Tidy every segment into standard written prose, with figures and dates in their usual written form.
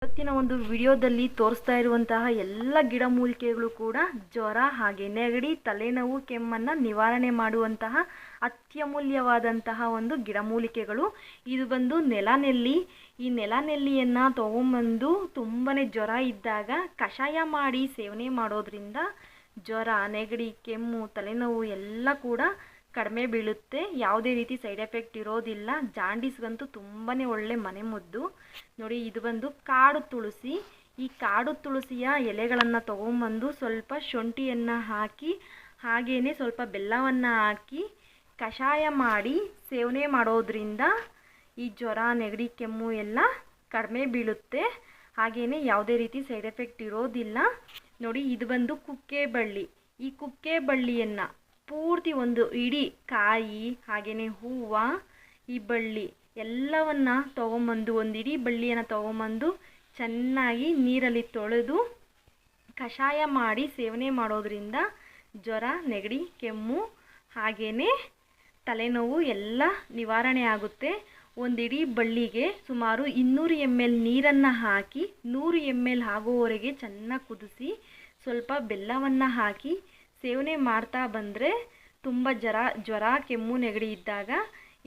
ಇವತ್ತಿನ ಒಂದು ವಿಡಿಯೋದಲ್ಲಿ ತೋರಿಸ್ತಾ ಇರುವಂತಹ ಎಲ್ಲ ಗಿಡಮೂಲಿಕೆಗಳು ಕೂಡ ಜ್ವರ ಹಾಗೆ ನೆಗಡಿ ತಲೆನೋವು ಕೆಮ್ಮನ್ನು ನಿವಾರಣೆ ಮಾಡುವಂತಹ ಅತ್ಯಮೂಲ್ಯವಾದಂತಹ ಒಂದು ಗಿಡಮೂಲಿಕೆಗಳು. ಇದು ಬಂದು ನೆಲನೆಲ್ಲಿ. ಈ ನೆಲನೆಲ್ಲಿಯನ್ನು ತಗೊಂಬಂದು ತುಂಬನೇ ಜ್ವರ ಇದ್ದಾಗ ಕಷಾಯ ಮಾಡಿ ಸೇವನೆ ಮಾಡೋದ್ರಿಂದ ಜ್ವರ ನೆಗಡಿ ಕೆಮ್ಮು ತಲೆನೋವು ಎಲ್ಲ ಕೂಡ ಕಡಿಮೆ ಬೀಳುತ್ತೆ. ಯಾವುದೇ ರೀತಿ ಸೈಡ್ ಎಫೆಕ್ಟ್ ಇರೋದಿಲ್ಲ. ಜಾಂಡೀಸ್ಗಂತೂ ತುಂಬಾ ಒಳ್ಳೆ ಮನೆಮದ್ದು. ನೋಡಿ, ಇದು ಬಂದು ಕಾಡು ತುಳಸಿ. ಈ ಕಾಡು ತುಳಸಿಯ ಎಲೆಗಳನ್ನು ತೊಗೊಂಬಂದು ಸ್ವಲ್ಪ ಶುಂಠಿಯನ್ನು ಹಾಕಿ ಹಾಗೇ ಸ್ವಲ್ಪ ಬೆಲ್ಲವನ್ನು ಹಾಕಿ ಕಷಾಯ ಮಾಡಿ ಸೇವನೆ ಮಾಡೋದ್ರಿಂದ ಈ ಜ್ವರ ನೆಗಡಿ ಕೆಮ್ಮು ಎಲ್ಲ ಕಡಿಮೆ ಬೀಳುತ್ತೆ. ಹಾಗೆಯೇ ಯಾವುದೇ ರೀತಿ ಸೈಡ್ ಎಫೆಕ್ಟ್ ಇರೋದಿಲ್ಲ. ನೋಡಿ, ಇದು ಬಂದು ಕುಕ್ಕೆ ಬಳ್ಳಿ. ಈ ಕುಕ್ಕೆ ಬಳ್ಳಿಯನ್ನು ಪೂರ್ತಿ ಒಂದು ಇಡೀ ಕಾಯಿ ಹಾಗೆಯೇ ಹೂವು ಈ ಬಳ್ಳಿ ಎಲ್ಲವನ್ನ ತೊಗೊಂಬಂದು ಒಂದು ಇಡೀ ಬಳ್ಳಿಯನ್ನು ತೊಗೊಂಬಂದು ಚೆನ್ನಾಗಿ ನೀರಲ್ಲಿ ತೊಳೆದು ಕಷಾಯ ಮಾಡಿ ಸೇವನೆ ಮಾಡೋದ್ರಿಂದ ಜ್ವರ ನೆಗಡಿ ಕೆಮ್ಮು ಹಾಗೆಯೇ ತಲೆನೋವು ಎಲ್ಲ ನಿವಾರಣೆ ಆಗುತ್ತೆ. ಒಂದು ಇಡೀ ಬಳ್ಳಿಗೆ ಸುಮಾರು 200 ml ನೀರನ್ನು ಹಾಕಿ 100 ml ಆಗೋವರೆಗೆ ಚೆನ್ನಾಗಿ ಕುದಿಸಿ ಸ್ವಲ್ಪ ಬೆಲ್ಲವನ್ನು ಹಾಕಿ ಸೇವನೆ ಮಾಡ್ತಾ ಬಂದರೆ ತುಂಬ ಜ್ವರ ಕೆಮ್ಮು ನೆಗಡಿ ಇದ್ದಾಗ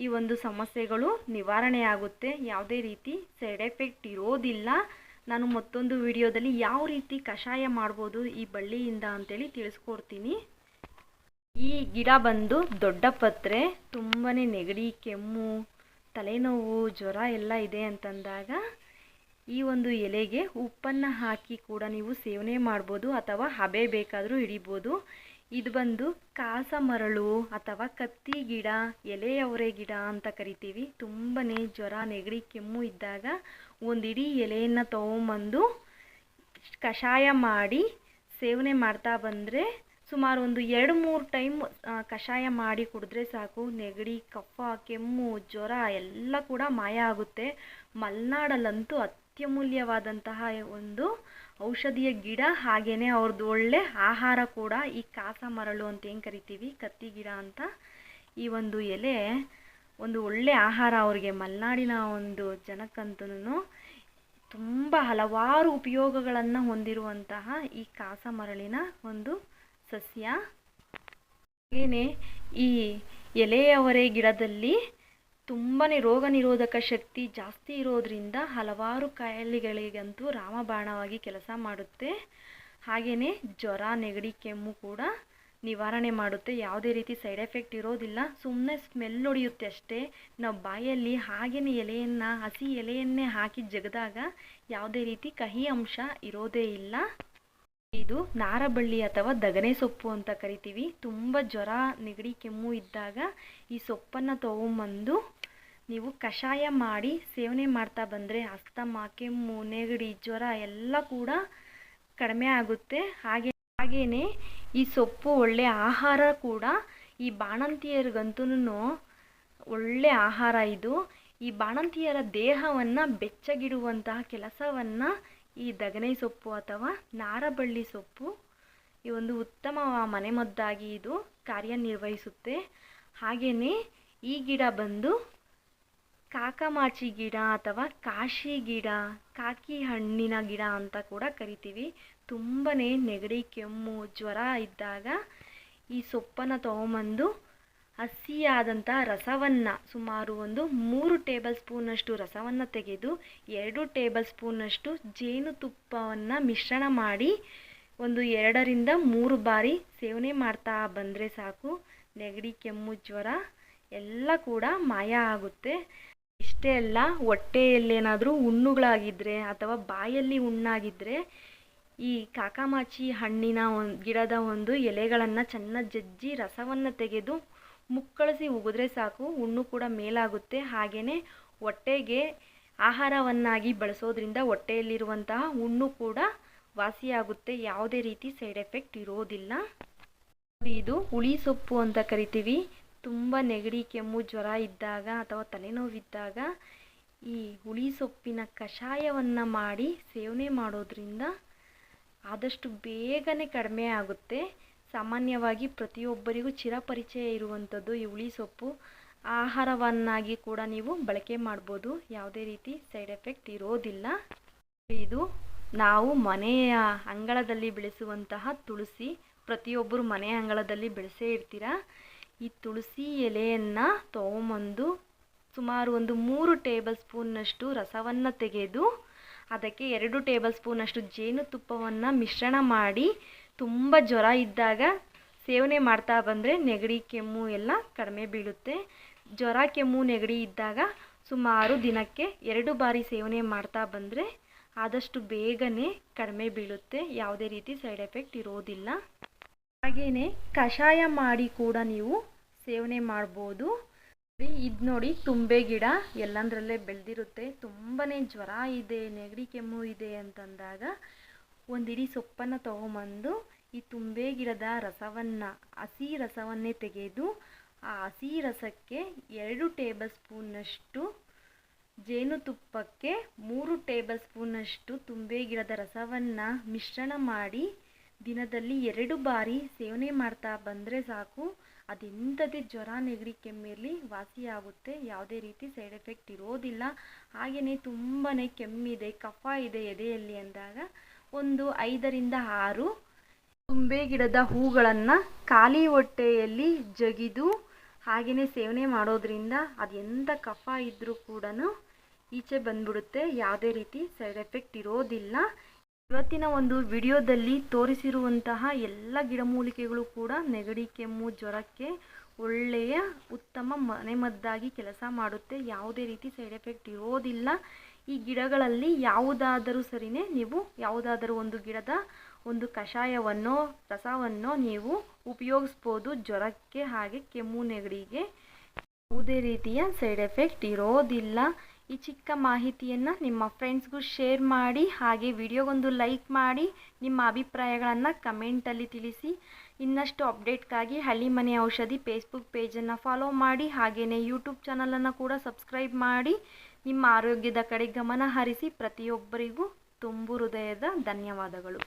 ಈ ಒಂದು ಸಮಸ್ಯೆಗಳು ನಿವಾರಣೆ ಆಗುತ್ತೆ. ಯಾವುದೇ ರೀತಿ ಸೈಡ್ ಎಫೆಕ್ಟ್ ಇರೋದಿಲ್ಲ. ನಾನು ಮತ್ತೊಂದು ವಿಡಿಯೋದಲ್ಲಿ ಯಾವ ರೀತಿ ಕಷಾಯ ಮಾಡ್ಬೋದು ಈ ಬಳ್ಳಿಯಿಂದ ಅಂತೇಳಿ ತಿಳಿಸ್ಕೊಡ್ತೀನಿ. ಈ ಗಿಡ ಬಂದು ದೊಡ್ಡ ಪತ್ರೆ. ತುಂಬಾ ನೆಗಡಿ ಕೆಮ್ಮು ತಲೆನೋವು ಜ್ವರ ಎಲ್ಲ ಇದೆ ಅಂತಂದಾಗ ಈ ಒಂದು ಎಲೆಗೆ ಉಪ್ಪನ್ನು ಹಾಕಿ ಕೂಡ ನೀವು ಸೇವನೆ ಮಾಡ್ಬೋದು ಅಥವಾ ಹಬೆ ಬೇಕಾದರೂ ಹಿಡಿಬೋದು. ಇದು ಬಂದು ಕಾಸ ಮರಳು ಅಥವಾ ಕತ್ತಿ ಗಿಡ ಎಲೆಯವರೆ ಗಿಡ ಅಂತ ಕರಿತೀವಿ. ತುಂಬಾ ಜ್ವರ ನೆಗಡಿ ಕೆಮ್ಮು ಇದ್ದಾಗ ಒಂದಿಡೀ ಎಲೆಯನ್ನು ತೊಗೊಂಬಂದು ಕಷಾಯ ಮಾಡಿ ಸೇವನೆ ಮಾಡ್ತಾ ಬಂದರೆ ಸುಮಾರು ಒಂದು 2-3 ಟೈಮ್ ಕಷಾಯ ಮಾಡಿ ಕುಡಿದ್ರೆ ಸಾಕು. ನೆಗಡಿ ಕಫ ಕೆಮ್ಮು ಜ್ವರ ಎಲ್ಲ ಕೂಡ ಮಾಯ ಆಗುತ್ತೆ. ಮಲೆನಾಡಲ್ಲಂತೂ ಅತ್ಯಮೂಲ್ಯವಾದಂತಹ ಒಂದು ಔಷಧಿಯ ಗಿಡ. ಹಾಗೆಯೇ ಅವ್ರದ್ದು ಒಳ್ಳೆ ಆಹಾರ ಕೂಡ ಈ ಕಾಸ ಮರಳು ಅಂತ ಏನು ಕರಿತೀವಿ ಕತ್ತಿ ಗಿಡ ಅಂತ. ಈ ಒಂದು ಎಲೆ ಒಂದು ಒಳ್ಳೆ ಆಹಾರ ಅವ್ರಿಗೆ. ಮಲೆನಾಡಿನ ಒಂದು ಜನಕ್ಕಂತೂ ತುಂಬ ಹಲವಾರು ಉಪಯೋಗಗಳನ್ನು ಹೊಂದಿರುವಂತಹ ಈ ಕಾಸ ಮರಳಿನ ಒಂದು ಸಸ್ಯ. ಹಾಗೆಯೇ ಈ ಎಲೆಯವರೆ ಗಿಡದಲ್ಲಿ ತುಂಬಾ ರೋಗ ನಿರೋಧಕ ಶಕ್ತಿ ಜಾಸ್ತಿ ಇರೋದ್ರಿಂದ ಹಲವಾರು ಕಾಯಿಲೆಗಳಿಗಂತೂ ರಾಮಬಾಣವಾಗಿ ಕೆಲಸ ಮಾಡುತ್ತೆ. ಹಾಗೆಯೇ ಜ್ವರ ನೆಗಡಿ ಕೆಮ್ಮು ಕೂಡ ನಿವಾರಣೆ ಮಾಡುತ್ತೆ. ಯಾವುದೇ ರೀತಿ ಸೈಡ್ ಎಫೆಕ್ಟ್ ಇರೋದಿಲ್ಲ. ಸುಮ್ಮನೆ ಸ್ಮೆಲ್ ಹೊಡೆಯುತ್ತೆ ಅಷ್ಟೇ. ನಾವು ಬಾಯಲ್ಲಿ ಹಾಗೆಯೇ ಎಲೆಯನ್ನು ಹಸಿ ಎಲೆಯನ್ನೇ ಹಾಕಿ ಜಗದಾಗ ಯಾವುದೇ ರೀತಿ ಕಹಿ ಅಂಶ ಇರೋದೇ ಇಲ್ಲ. ಇದು ನಾರಬಳ್ಳಿ ಅಥವಾ ದಗನೆ ಸೊಪ್ಪು ಅಂತ ಕರಿತೀವಿ. ತುಂಬ ಜ್ವರ ನೆಗಡಿ ಕೆಮ್ಮು ಇದ್ದಾಗ ಈ ಸೊಪ್ಪನ್ನು ತೊಗೊಂಬಂದು ನೀವು ಕಷಾಯ ಮಾಡಿ ಸೇವನೆ ಮಾಡ್ತಾ ಬಂದರೆ ಅಸ್ತಮ ಕೆಮ್ಮು ನೆಗಡಿ ಜ್ವರ ಎಲ್ಲ ಕೂಡ ಕಡಿಮೆ ಆಗುತ್ತೆ. ಹಾಗೆಯೇ ಈ ಸೊಪ್ಪು ಒಳ್ಳೆ ಆಹಾರ ಕೂಡ. ಈ ಬಾಣಂತಿಯರಿಗಂತೂ ಒಳ್ಳೆ ಆಹಾರ ಇದು. ಈ ಬಾಣಂತಿಯರ ದೇಹವನ್ನು ಬೆಚ್ಚಗಿಡುವಂತಹ ಕೆಲಸವನ್ನು ಈ ದಗನೆ ಸೊಪ್ಪು ಅಥವಾ ನಾರಬಳ್ಳಿ ಸೊಪ್ಪು ಈ ಒಂದು ಉತ್ತಮ ಮನೆಮದ್ದಾಗಿ ಇದು ಕಾರ್ಯನಿರ್ವಹಿಸುತ್ತೆ. ಹಾಗೆಯೇ ಈ ಗಿಡ ಬಂದು ಕಾಕಮಾಚಿ ಗಿಡ ಅಥವಾ ಕಾಶಿ ಗಿಡ ಕಾಕಿ ಹಣ್ಣಿನ ಗಿಡ ಅಂತ ಕೂಡ ಕರಿತೀವಿ. ತುಂಬಾ ನೆಗಡಿ ಕೆಮ್ಮು ಜ್ವರ ಇದ್ದಾಗ ಈ ಸೊಪ್ಪನ್ನು ತೊಗೊಂಬಂದು ಹಸಿಯಾದಂಥ ರಸವನ್ನು ಸುಮಾರು ಒಂದು 3 ಟೇಬಲ್ ಸ್ಪೂನಷ್ಟು ರಸವನ್ನು ತೆಗೆದು 2 ಟೇಬಲ್ ಸ್ಪೂನಷ್ಟು ಜೇನುತುಪ್ಪವನ್ನು ಮಿಶ್ರಣ ಮಾಡಿ ಒಂದು 2-3 ಬಾರಿ ಸೇವನೆ ಮಾಡ್ತಾ ಬಂದರೆ ಸಾಕು. ನೆಗಡಿ ಕೆಮ್ಮು ಜ್ವರ ಎಲ್ಲ ಕೂಡ ಮಾಯ ಆಗುತ್ತೆ. ಇಷ್ಟೇ ಅಲ್ಲ, ಹೊಟ್ಟೆಯಲ್ಲೇನಾದರೂ ಹುಣ್ಣುಗಳಾಗಿದ್ದರೆ ಅಥವಾ ಬಾಯಲ್ಲಿ ಹುಣ್ಣಾಗಿದ್ದರೆ ಈ ಕಾಕಮಾಚಿ ಹಣ್ಣಿನ ಗಿಡದ ಒಂದು ಎಲೆಗಳನ್ನು ಚೆನ್ನಾಗಿ ಜಜ್ಜಿ ರಸವನ್ನು ತೆಗೆದು ಮುಕ್ಕಳಿಸಿ ಉಗಿದ್ರೆ ಸಾಕು, ಹುಣ್ಣು ಕೂಡ ಮೇಲಾಗುತ್ತೆ. ಹಾಗೆಯೇ ಹೊಟ್ಟೆಗೆ ಆಹಾರವನ್ನಾಗಿ ಬಳಸೋದ್ರಿಂದ ಹೊಟ್ಟೆಯಲ್ಲಿರುವಂತಹ ಹುಣ್ಣು ಕೂಡ ವಾಸಿಯಾಗುತ್ತೆ. ಯಾವುದೇ ರೀತಿ ಸೈಡ್ ಎಫೆಕ್ಟ್ ಇರೋದಿಲ್ಲ. ಇದು ಹುಳಿ ಸೊಪ್ಪು ಅಂತ ಕರಿತೀವಿ. ತುಂಬ ನೆಗಡಿ ಕೆಮ್ಮು ಜ್ವರ ಇದ್ದಾಗ ಅಥವಾ ತಲೆನೋವಿದ್ದಾಗ ಈ ಹುಳಿ ಸೊಪ್ಪಿನ ಕಷಾಯವನ್ನು ಮಾಡಿ ಸೇವನೆ ಮಾಡೋದ್ರಿಂದ ಆದಷ್ಟು ಬೇಗನೆ ಕಡಿಮೆ ಆಗುತ್ತೆ. ಸಾಮಾನ್ಯವಾಗಿ ಪ್ರತಿಯೊಬ್ಬರಿಗೂ ಚಿರಪರಿಚಯ ಇರುವಂಥದ್ದು ಈ ಹುಳಿ ಸೊಪ್ಪು. ಆಹಾರವನ್ನಾಗಿ ಕೂಡ ನೀವು ಬಳಕೆ ಮಾಡ್ಬೋದು. ಯಾವುದೇ ರೀತಿ ಸೈಡ್ ಎಫೆಕ್ಟ್ ಇರೋದಿಲ್ಲ. ಇದು ನಾವು ಮನೆಯ ಅಂಗಳದಲ್ಲಿ ಬೆಳೆಸುವಂತಹ ತುಳಸಿ. ಪ್ರತಿಯೊಬ್ಬರು ಮನೆ ಅಂಗಳದಲ್ಲಿ ಬೆಳೆಸೇ ಇರ್ತೀರ. ಈ ತುಳಸಿ ಎಲೆಯನ್ನು ತೊಗೊಂಬಂದು ಸುಮಾರು ಒಂದು 3 ಟೇಬಲ್ ಸ್ಪೂನ್ನಷ್ಟು ರಸವನ್ನು ತೆಗೆದು ಅದಕ್ಕೆ 2 ಟೇಬಲ್ ಸ್ಪೂನಷ್ಟು ಜೇನುತುಪ್ಪವನ್ನು ಮಿಶ್ರಣ ಮಾಡಿ ತುಂಬ ಜ್ವರ ಇದ್ದಾಗ ಸೇವನೆ ಮಾಡ್ತಾ ಬಂದರೆ ನೆಗಡಿ ಕೆಮ್ಮು ಎಲ್ಲ ಕಡಿಮೆ ಬೀಳುತ್ತೆ. ಜ್ವರ ಕೆಮ್ಮು ನೆಗಡಿ ಇದ್ದಾಗ ಸುಮಾರು ದಿನಕ್ಕೆ 2 ಬಾರಿ ಸೇವನೆ ಮಾಡ್ತಾ ಬಂದರೆ ಆದಷ್ಟು ಬೇಗನೆ ಕಡಿಮೆ ಬೀಳುತ್ತೆ. ಯಾವುದೇ ರೀತಿ ಸೈಡ್ ಎಫೆಕ್ಟ್ ಇರೋದಿಲ್ಲ. ಹಾಗೆಯೇ ಕಷಾಯ ಮಾಡಿ ಕೂಡ ನೀವು ಸೇವನೆ ಮಾಡ್ಬೋದು. ಇದು ನೋಡಿ, ತುಂಬೆ ಗಿಡ ಎಲ್ಲಂದ್ರಲ್ಲೇ ಬೆಳೆದಿರುತ್ತೆ. ತುಂಬಾ ಜ್ವರ ಇದೆ, ನೆಗಡಿ ಕೆಮ್ಮು ಇದೆ ಅಂತಂದಾಗ ಒಂದಿಡೀ ಸೊಪ್ಪನ್ನು ತೊಗೊಂಬಂದು ಈ ತುಂಬೆ ಗಿಡದ ರಸವನ್ನು, ಹಸಿ ರಸವನ್ನೇ ತೆಗೆದು ಆ ಹಸಿ ರಸಕ್ಕೆ 2 ಟೇಬಲ್ ಸ್ಪೂನ್ನಷ್ಟು ಜೇನುತುಪ್ಪಕ್ಕೆ 3 ಟೇಬಲ್ ಸ್ಪೂನಷ್ಟು ತುಂಬೆ ಗಿಡದ ರಸವನ್ನು ಮಿಶ್ರಣ ಮಾಡಿ ದಿನದಲ್ಲಿ 2 ಬಾರಿ ಸೇವನೆ ಮಾಡ್ತಾ ಬಂದರೆ ಸಾಕು. ಅದೆಂಥದೇ ಜ್ವರ ನೆಗಡಿ ಕೆಮ್ಮಿರಲಿ ವಾಸಿಯಾಗುತ್ತೆ. ಯಾವುದೇ ರೀತಿ ಸೈಡ್ ಎಫೆಕ್ಟ್ ಇರೋದಿಲ್ಲ. ಹಾಗೆಯೇ ತುಂಬಾ ಕೆಮ್ಮಿದೆ, ಕಫ ಇದೆ ಎದೆಯಲ್ಲಿ ಅಂದಾಗ ಒಂದು 5 ರಿಂದ 6 ತುಂಬೆ ಗಿಡದ ಹೂಗಳನ್ನು ಖಾಲಿ ಹೊಟ್ಟೆಯಲ್ಲಿ ಜಗಿದು ಹಾಗೆಯೇ ಸೇವನೆ ಮಾಡೋದ್ರಿಂದ ಅದೆಂಥ ಕಫ ಇದ್ದರೂ ಕೂಡ ಈಚೆ ಬಂದ್ಬಿಡುತ್ತೆ. ಯಾವುದೇ ರೀತಿ ಸೈಡ್ ಎಫೆಕ್ಟ್ ಇರೋದಿಲ್ಲ. ಇವತ್ತಿನ ಒಂದು ವಿಡಿಯೋದಲ್ಲಿ ತೋರಿಸಿರುವಂತಹ ಎಲ್ಲ ಗಿಡಮೂಲಿಕೆಗಳು ಕೂಡ ನೆಗಡಿ ಕೆಮ್ಮು ಜ್ವರಕ್ಕೆ ಒಳ್ಳೆಯ ಉತ್ತಮ ಮನೆಮದ್ದಾಗಿ ಕೆಲಸ ಮಾಡುತ್ತೆ. ಯಾವುದೇ ರೀತಿ ಸೈಡ್ ಎಫೆಕ್ಟ್ ಇರೋದಿಲ್ಲ. ಈ ಗಿಡಗಳಲ್ಲಿ ಯಾವುದಾದರೂ ಸರಿನೇ ನೀವು ಯಾವುದಾದರೂ ಒಂದು ಗಿಡದ ಒಂದು ಕಷಾಯವನ್ನೋ ರಸವನ್ನೋ ನೀವು ಉಪಯೋಗಿಸ್ಬೋದು. ಜ್ವರಕ್ಕೆ ಹಾಗೆ ಕೆಮ್ಮು ನೆಗಡಿಗೆ ಯಾವುದೇ ರೀತಿಯ ಸೈಡ್ ಎಫೆಕ್ಟ್ ಇರೋದಿಲ್ಲ. ಈ ಚಿಕ್ಕ ಮಾಹಿತಿಯನ್ನು ನಿಮ್ಮ ಫ್ರೆಂಡ್ಸ್ಗೂ ಶೇರ್ ಮಾಡಿ, ಹಾಗೆ ವಿಡಿಯೋಗೊಂದು ಲೈಕ್ ಮಾಡಿ, ನಿಮ್ಮ ಅಭಿಪ್ರಾಯಗಳನ್ನು ಕಮೆಂಟಲ್ಲಿ ತಿಳಿಸಿ. ಇನ್ನಷ್ಟು ಅಪ್ಡೇಟ್ಗಾಗಿ ಹಳ್ಳಿ ಮನೆ ಔಷಧಿ ಫೇಸ್ಬುಕ್ ಪೇಜನ್ನು ಫಾಲೋ ಮಾಡಿ, ಹಾಗೆಯೇ ಯೂಟ್ಯೂಬ್ ಚಾನಲನ್ನು ಕೂಡ ಸಬ್ಸ್ಕ್ರೈಬ್ ಮಾಡಿ. ನಿಮ್ಮ ಆರೋಗ್ಯದ ಕಡೆ ಗಮನ ಹರಿಸಿ. ಪ್ರತಿಯೊಬ್ಬರಿಗೂ ತುಂಬು ಹೃದಯದ ಧನ್ಯವಾದಗಳು.